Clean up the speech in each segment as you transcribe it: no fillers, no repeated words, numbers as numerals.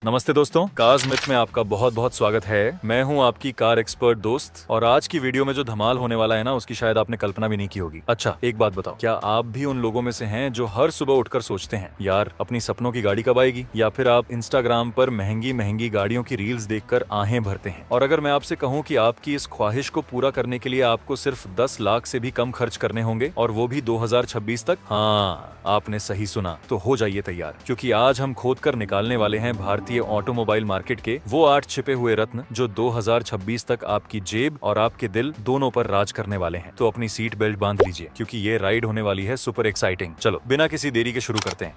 नमस्ते दोस्तों, cars myth में आपका बहुत बहुत स्वागत है। मैं हूं आपकी कार एक्सपर्ट दोस्त और आज की वीडियो में जो धमाल होने वाला है ना, उसकी शायद आपने कल्पना भी नहीं की होगी। अच्छा, एक बात बताओ, क्या आप भी उन लोगों में से हैं जो हर सुबह उठकर सोचते हैं यार अपनी सपनों की गाड़ी कब आएगी, या फिर आप इंस्टाग्राम पर महंगी महंगी गाड़ियों की रील्स देखकर आहें भरते हैं। और अगर मैं आपसे कहूँ कि आपकी इस ख्वाहिश को पूरा करने के लिए आपको सिर्फ 10 लाख से भी कम खर्च करने होंगे, और वो भी 2026 तक, हाँ आपने सही सुना, तो हो जाइए तैयार, क्योंकि आज हम खोद कर निकालने वाले हैं भारतीय ऑटोमोबाइल मार्केट के वो 8 छिपे हुए रत्न जो 2026 तक आपकी जेब और आपके दिल दोनों पर राज करने वाले हैं। तो अपनी सीट बेल्ट बांध लीजिए, क्योंकि ये राइड होने वाली है सुपर एक्साइटिंग। चलो बिना किसी देरी के शुरू करते हैं।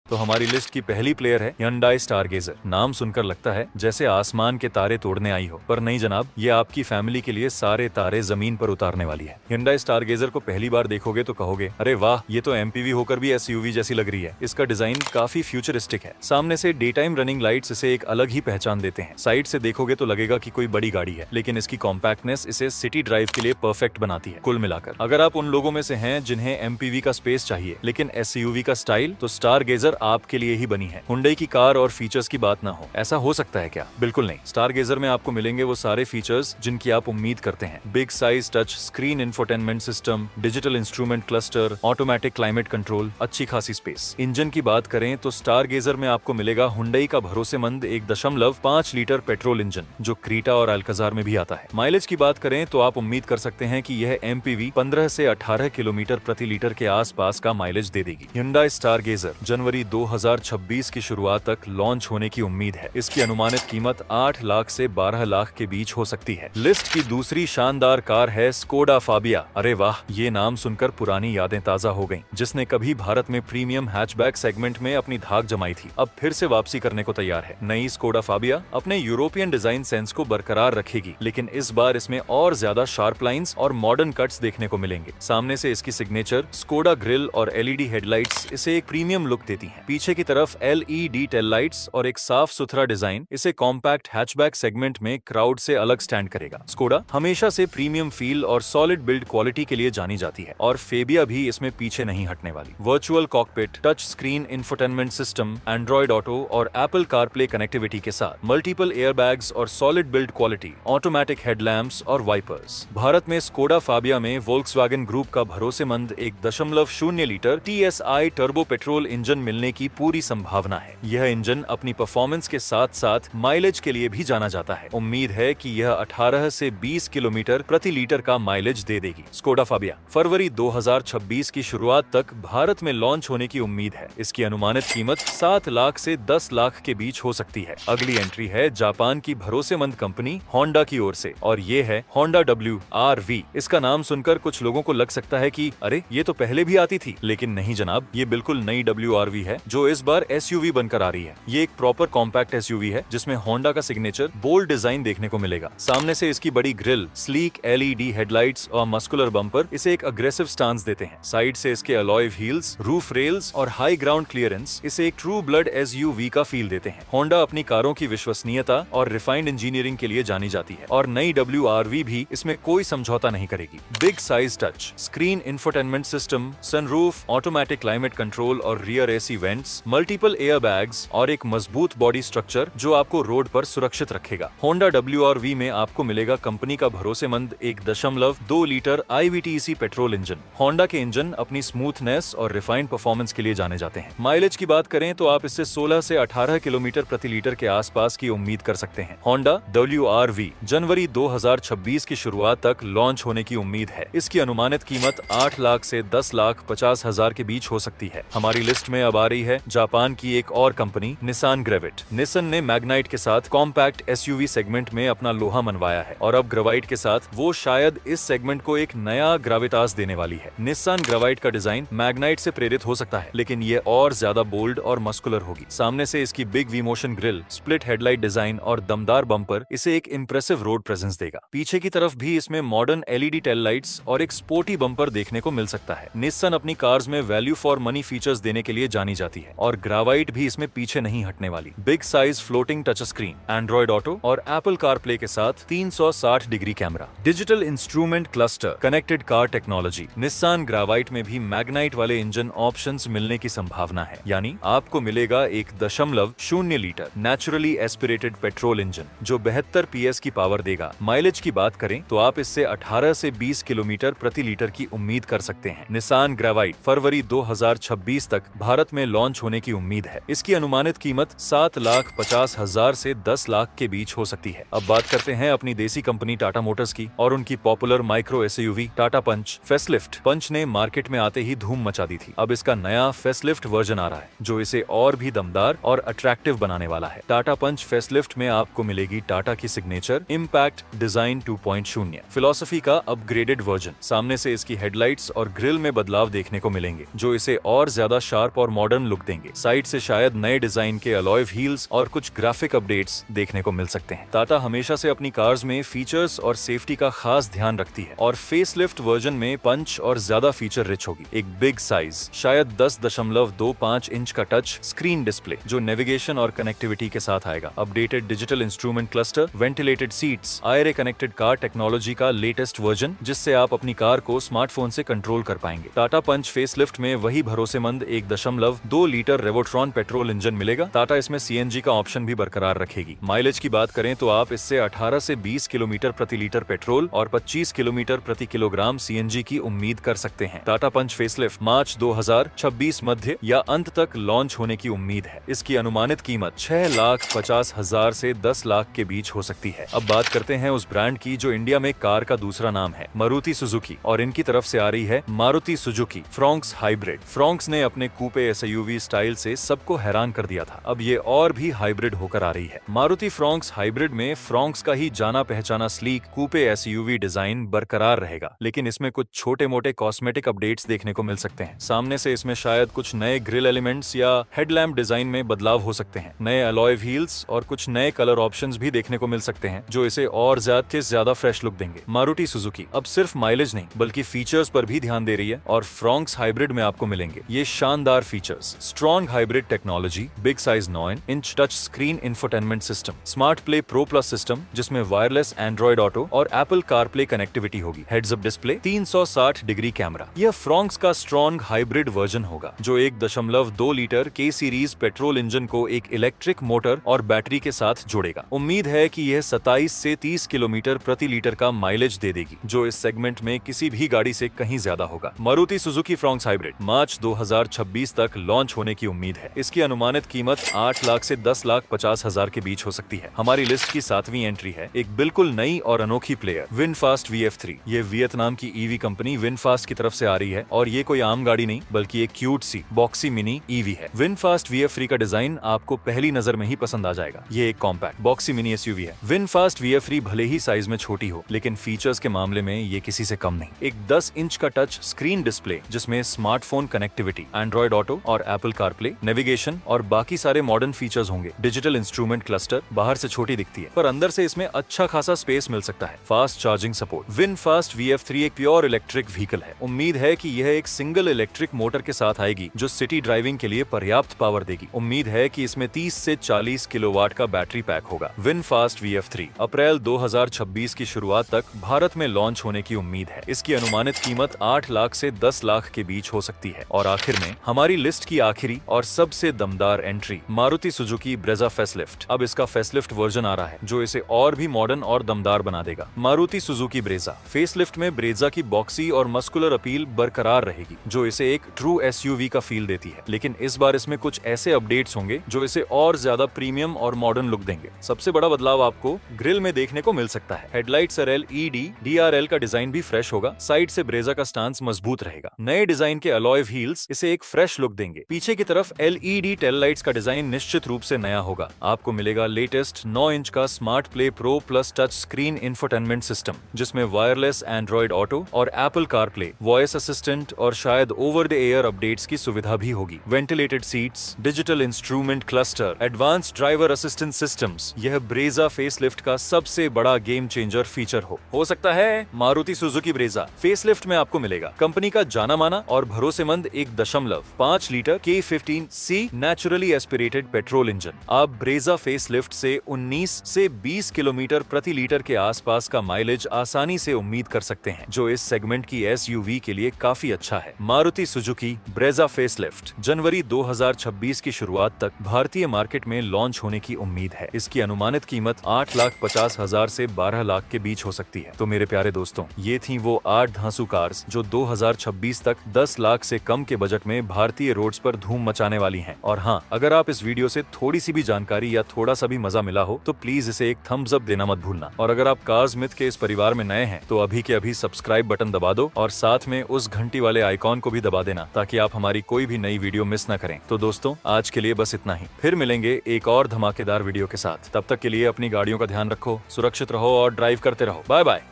तो हमारी लिस्ट की पहली प्लेयर है Hyundai Stargazer। नाम सुनकर लगता है जैसे आसमान के तारे तोड़ने आई हो, पर नहीं जनाब, ये आपकी फैमिली के लिए सारे तारे जमीन पर उतारने वाली है। Hyundai Stargazer को पहली बार देखोगे तो कहोगे, अरे वाह, ये तो MPV होकर भी SUV जैसी लग रही है। इसका डिजाइन काफी फ्यूचरिस्टिक है। सामने से डे टाइम रनिंग लाइट्स इसे एक अलग ही पहचान देते हैं। साइड से देखोगे तो लगेगा कि कोई बड़ी गाड़ी है, लेकिन इसकी कॉम्पैक्टनेस इसे सिटी ड्राइव के लिए परफेक्ट बनाती है। कुल मिलाकर अगर आप उन लोगों में से हैं जिन्हें MPV का स्पेस चाहिए लेकिन SUV का स्टाइल, तो Stargazer आपके लिए ही बनी है। हुंडई की कार और फीचर्स की बात ना हो, ऐसा हो सकता है क्या? बिल्कुल नहीं। स्टारगेजर में आपको मिलेंगे वो सारे फीचर्स जिनकी आप उम्मीद करते हैं। Big size touch screen infotainment system, digital instrument cluster, automatic climate control, अच्छी खासी स्पेस। इंजन की बात करें तो स्टारगेजर में आपको मिलेगा हुंडई का भरोसेमंद 1.5 लीटर पेट्रोल इंजन, जो क्रीटा और अल्काजार में भी आता है। माइलेज की बात करें तो आप उम्मीद कर सकते हैं कि यह MPV 15 से 18 किलोमीटर प्रति लीटर के आसपास का माइलेज दे देगी। Hyundai Stargazer जनवरी 2026 की शुरुआत तक लॉन्च होने की उम्मीद है। इसकी अनुमानित कीमत 8 लाख से 12 लाख के बीच हो सकती है। लिस्ट की दूसरी शानदार कार है स्कोडा फाबिया। अरे वाह, ये नाम सुनकर पुरानी यादें ताजा हो गईं। जिसने कभी भारत में प्रीमियम हैचबैक सेगमेंट में अपनी धाक जमाई थी, अब फिर से वापसी करने को तैयार है। नई स्कोडा फाबिया अपने यूरोपियन डिजाइन सेंस को बरकरार रखेगी, लेकिन इस बार इसमें और ज्यादा शार्प लाइंस और मॉडर्न कट्स देखने को मिलेंगे। सामने से इसकी सिग्नेचर स्कोडा ग्रिल और LED हेडलाइट्स इसे एक प्रीमियम लुक देती हैं। पीछे की तरफ LED टेल लाइट्स और एक साफ सुथरा डिजाइन इसे कॉम्पैक्ट हैचबैक सेगमेंट में क्राउड से अलग स्टैंड करेगा। स्कोडा हमेशा से प्रीमियम फील और सॉलिड बिल्ड क्वालिटी के लिए जानी जाती है, और फेबिया भी इसमें पीछे नहीं हटने वाली। Virtual cockpit, touch screen infotainment system, Android Auto और एप्पल कारप्ले कनेक्टिविटी के साथ मल्टीपल एयरबैग्स और solid build quality, automatic headlamps और वाइपर्स। भारत में स्कोडा फाबिया में वोल्क्सवैगन ग्रुप का भरोसेमंद 1.0 litre TSI turbo petrol engine मिलने की पूरी संभावना है। यह इंजन अपनी परफॉर्मेंस के साथ साथ माइलेज के लिए भी जाना जाता है। उम्मीद है कि यह 18 से 20 किलोमीटर प्रति लीटर का माइलेज दे देगी। स्कोडा फाबिया फरवरी 2026 की शुरुआत तक भारत में लॉन्च होने की उम्मीद है। इसकी अनुमानित कीमत 7 लाख से 10 लाख के बीच हो सकती है। अगली एंट्री है जापान की भरोसेमंद कंपनी होंडा की ओर से, और ये है होंडा WRV। इसका नाम सुनकर कुछ लोगों को लग सकता है कि अरे ये तो पहले भी आती थी, लेकिन नहीं जनाब, ये बिल्कुल नई WRV है जो इस बार SUV बनकर आ रही है। ये एक प्रॉपर कॉम्पैक्ट SUV है जिसमें होंडा का सिग्नेचर बोल्ड डिजाइन देखने को मिलेगा। सामने से इसकी बड़ी ग्रिल, स्लीक LED हेडलाइट्स और मस्कुलर बम्पर इसे एक अग्रेसिव स्टांस देते हैं। साइड से इसके अलॉय व्हील्स, रूफ रेल्स और हाई ग्राउंड क्लियरेंस इसे एक ट्रू ब्लड SUV का फील देते हैं। होंडा अपनी कारों की विश्वसनीयता और रिफाइंड इंजीनियरिंग के लिए जानी जाती है, और नई WRV भी इसमें कोई समझौता नहीं करेगी। Big size touch screen infotainment system, sunroof, automatic climate control और rear AC vents, multiple airbags और एक मजबूत बॉडी स्ट्रक्चर जो आपको रोड पर सुरक्षित रखेगा। होंडा WRV में आपको मिलेगा कंपनी का भरोसेमंद 1.2 litre IVTEC petrol engine. Honda के इंजन अपनी स्मूथनेस और रिफाइंड परफॉर्मेंस के लिए जाने जाते हैं। माइलेज की बात करें तो आप इससे 16 से 18 किलोमीटर प्रति लीटर के आसपास की उम्मीद कर सकते हैं। होंडा WRV जनवरी 2026 की शुरुआत तक लॉन्च होने की उम्मीद है। इसकी अनुमानित कीमत 8 लाख से 10 लाख 50 हजार के बीच हो सकती है। हमारी लिस्ट में अब आ रही है जापान की एक और कंपनी निसान ग्रेविट। निसान ने मैग्नाइट के साथ कॉम्पैक्ट SUV सेगमेंट में अपना लोहा मनवाया है, और अब ग्रेवाइट के साथ वो शायद इस सेगमेंट को एक नया ग्राविटास देने वाली है। निसान ग्रेवाइट का डिजाइन मैग्नाइट से प्रेरित हो सकता है, लेकिन ये और ज्यादा बोल्ड और मस्कुलर होगी। सामने से इसकी big V motion grille, split headlight design और दमदार बम्पर इसे एक इंप्रेसिव रोड प्रेजेंस देगा। पीछे की तरफ भी इसमें मॉडर्न LED टेल लाइट्स और एक स्पोर्टी बम्पर देखने को मिल सकता है। निसान अपनी कार्स में वैल्यू फॉर मनी फीचर्स देने के लिए जानी जाती है और ग्रेवाइट भी इसमें पीछे नहीं हटने वाली। Big size floating touch screen, Android Auto और एप्पल कारप्ले के साथ 360 degree camera, digital instrument cluster, connected car technology. Nissan Gravite में भी मैग्नाइट वाले इंजन ऑप्शंस मिलने की संभावना है, यानी आपको मिलेगा 1.0 litre naturally aspirated petrol engine जो 72 PS की पावर देगा। माइलेज की बात करें तो आप इससे 18 से 20 किलोमीटर प्रति लीटर की उम्मीद कर सकते हैं। निस्सान ग्रेवाइट फरवरी 2026 तक भारत में लॉन्च होने की उम्मीद है। इसकी अनुमानित कीमत 7,50,000 से 10 लाख के बीच हो सकती है। अब बात करते हैं अपनी देसी कंपनी टाटा मोटर्स की और उनकी पॉपुलर माइक्रो एसयूवी टाटा पंच। फेसलिफ्ट पंच ने मार्केट में आते ही धूम मचा दी थी। अब इसका नया फेसलिफ्ट वर्जन आ रहा है जो इसे और भी दमदार और अट्रैक्टिव बनाने वाला है। टाटा पंच फेसलिफ्ट में आपको मिलेगी टाटा की सिग्नेचर इम्पैक्ट डिजाइन 2.0 फिलॉसफी का अपग्रेडेड वर्जन। सामने से इसकी हेडलाइट्स और ग्रिल में बदलाव देखने को मिलेंगे जो इसे और ज्यादा शार्प और मॉडर्न लुक देंगे। साइड से शायद नए डिजाइन के अलॉय व्हील्स और कुछ ग्राफिक अपडेट्स देखने को मिल सकते हैं। टाटा हमेशा से अपनी कार्स में फीचर्स और सेफ्टी का खास ध्यान रखती है और फेसलिफ्ट वर्जन में पंच और ज्यादा फीचर रिच होगी। एक बिग साइज शायद 10.25 इंच का टच स्क्रीन डिस्प्ले जो नेविगेशन और कनेक्टिविटी के साथ आएगा। Updated digital instrument cluster, ventilated seats, IRA connected car technology का लेटेस्ट वर्जन जिससे आप अपनी कार को स्मार्टफोन से कंट्रोल कर पाएंगे। टाटा पंच फेसलिफ्ट में वही भरोसेमंद 1.2 लीटर रेवोट्रॉन पेट्रोल इंजन मिलेगा। टाटा इसमें सीएनजी का ऑप्शन भी बरकरार रखेगी। माइलेज की बात करें तो आप इससे 18 से 20 किलोमीटर प्रति लीटर पेट्रोल और 25 किलोमीटर प्रति किलोग्राम सीएनजी की उम्मीद कर सकते हैं। टाटा पंच फेसलिफ्ट मार्च 2026 मध्य या अंत तक लॉन्च होने की उम्मीद है। इसकी अनुमानित कीमत 6,50,000 से 10 लाख के बीच हो सकती है। अब बात करते हैं उस ब्रांड की जो इंडिया में कार का दूसरा नाम है, मारुति सुजुकी, और इनकी तरफ से आ रही है Maruti Suzuki Fronx hybrid. Fronx ने अपने कूपे एसयूवी स्टाइल से सबको हैरान कर दिया था। अब ये और भी हाइब्रिड होकर आ रही है। मारुति फ्रॉन्क्स हाइब्रिड में फ्रॉन्क्स का ही जाना पहचाना स्लीक कूपे एसयूवी डिजाइन बरकरार रहेगा, लेकिन इसमें कुछ छोटे मोटे कॉस्मेटिक अपडेट्स देखने को मिल सकते हैं। सामने से इसमें शायद कुछ नए ग्रिल एलिमेंट्स या हेडलैम्प डिजाइन में बदलाव हो सकते हैं। नए अलॉय व्हील्स और कुछ नए कलर ऑप्शंस भी देखने को मिल सकते हैं जो इसे और ज्यादा फ्रेश लुक देंगे। मारुति सुजुकी अब सिर्फ माइलेज नहीं बल्कि फीचर्स पर भी ध्यान दे रही है और फ्रॉन्क्स हाइब्रिड में आपको मिलेंगे ये शानदार features: strong hybrid technology, big size 9-इंच touch screen infotainment system, smart play pro plus system जिसमें वायरलेस एंड्रॉइड ऑटो और एप्पल कारप्ले कनेक्टिविटी होगी, heads up display, 360 degree camera. यह फ्रॉन्क्स का स्ट्रॉन्ग हाइब्रिड वर्जन होगा जो 1.2 लीटर के series petrol engine को एक इलेक्ट्रिक मोटर और बैटरी के साथ जोड़ेगा। उम्मीद है कि यह 27 से 30 किलोमीटर प्रति लीटर का माइलेज दे देगी जो इस सेगमेंट में किसी भी गाड़ी से कहीं ज्यादा होगा। मारुति सुजुकी फ्रॉन्क्स हाइब्रिड मार्च 2026 तक लॉन्च होने की उम्मीद है। इसकी अनुमानित कीमत 8 लाख से 10,50,000 के बीच हो सकती है। हमारी लिस्ट की 7वीं एंट्री है एक बिल्कुल नई और अनोखी प्लेयर, विनफास्ट VF3। ये वियतनाम की ईवी कंपनी विनफास्ट की तरफ से आ रही है और ये कोई आम गाड़ी नहीं बल्कि एक क्यूट सी बॉक्सी मिनी ईवी है। विनफास्ट VF3 का डिजाइन आपको पहली नजर में ही पसंद आ जाएगा। ये एक कॉम्पैक्ट बॉक्सी मिनी एसयूवी है। विनफास्ट VF3 भले ही साइज में छोटी हो लेकिन फीचर्स के मामले में ये किसी से कम नहीं। एक 10 इंच का टच स्क्रीन डिस्प्ले जिसमें स्मार्टफोन कनेक्टिविटी, एंड्रॉइड ऑटो और एप्पल कारप्ले, नेविगेशन और बाकी सारे मॉडर्न फीचर्स होंगे। डिजिटल इंस्ट्रूमेंट क्लस्टर बाहर से छोटी दिखती है पर अंदर से इसमें अच्छा खासा स्पेस मिल सकता है। Fast charging support. VinFast VF3 एक प्योर इलेक्ट्रिक व्हीकल है। उम्मीद है कि यह एक सिंगल इलेक्ट्रिक मोटर के साथ आएगी जो सिटी ड्राइविंग के लिए पर्याप्त पावर देगी। उम्मीद है कि इसमें 30 से 40 किलोवाट का बैटरी पैक होगा। विनफास्ट VF3 अप्रैल 2026 की शुरुआत तक भारत में लॉन्च होने की उम्मीद है। इसकी अनुमानित कीमत 8 लाख से 10 लाख के बीच हो सकती है। और आखिर में हमारी लिस्ट की आखिरी और सबसे दमदार entry, Maruti Suzuki Brezza facelift. अब इसका फेसलिफ्ट वर्जन आ रहा है जो इसे और भी मॉडर्न और दमदार बना देगा। मारुति सुजुकी ब्रेजा फेसलिफ्ट में ब्रेजा की बॉक्सी और मस्कुलर अपील बरकरार रहेगी जो इसे एक ट्रू एसयूवी का फील देती है, लेकिन इस बार इसमें कुछ ऐसे अपडेट्स होंगे जो इसे और ज्यादा प्रीमियम और मॉडर्न लुक देंगे। सबसे बड़ा बदलाव आपको ग्रिल में देखने को मिल सकता है। हेडलाइट्स और LED DRL का डिजाइन भी फ्रेश होगा। साइड से ब्रेजा का स्टांस मजबूत रहेगा। नए डिजाइन के अलॉय व्हील्स इसे एक फ्रेश लुक देंगे। पीछे की तरफ LED टेल लाइट्स का डिजाइन निश्चित रूप से नया होगा। आपको मिलेगा लेटेस्ट 9 इंच का smart play pro plus touch screen infotainment system जिसमें वायरलेस एंड्रॉइड ऑटो और एप्पल कारप्ले, वॉइस असिस्टेंट और शायद ओवर द एयर अपडेट्स की सुविधा भी होगी। Ventilated seats, digital instrument cluster, advanced driver assistant systems, यह ब्रेजा फेसलिफ्ट का सबसे बड़ा गेम चेंजर फीचर हो सकता है। मारुति सुजुकी ब्रेजा फेसलिफ्ट में आपको मिलेगा कंपनी का जाना माना और भरोसेमंद 1.5 litre litre K15C naturally aspirated petrol engine. आप ब्रेजा फेसलिफ्ट से 19 से 20 किलोमीटर प्रति लीटर के आसपास का माइलेज आसानी से उम्मीद कर सकते हैं, जो इस सेगमेंट की SUV के लिए काफी अच्छा है। मारुति सुजुकी ब्रेजा फेसलिफ्ट जनवरी 2026 की शुरुआत तक भारतीय मार्केट में लॉन्च होने की उम्मीद है। इसकी अनुमानित कीमत 8,50,000 से 12 लाख के बीच हो सकती है। तो मेरे प्यारे दोस्तों, ये थी वो 8 धांसू कार्स जो 2026 तक 10 लाख से कम के बजट में भारतीय रोड्स पर धूम मचाने वाली हैं। और हाँ, अगर आप इस वीडियो से थोड़ी सी भी जानकारी या थोड़ा सा भी मजा मिला हो तो प्लीज इसे एक थम्स अप देना मत भूलना। और अगर आप कार्स मिथ के इस परिवार में नए हैं तो अभी के अभी सब्सक्राइब बटन दबा दो और साथ में उस घंटी वाले आइकॉन को भी दबा देना, ताकि आप हमारी कोई भी नई वीडियो मिस न करें। तो दोस्तों, आज के लिए बस इतना ही। फिर मिलेंगे एक और धमाकेदार वीडियो के साथ। तब तक के लिए अपनी गाड़ियों का ध्यान रखो, सुरक्षित रहो और ड्राइव करते रहो। Bye bye.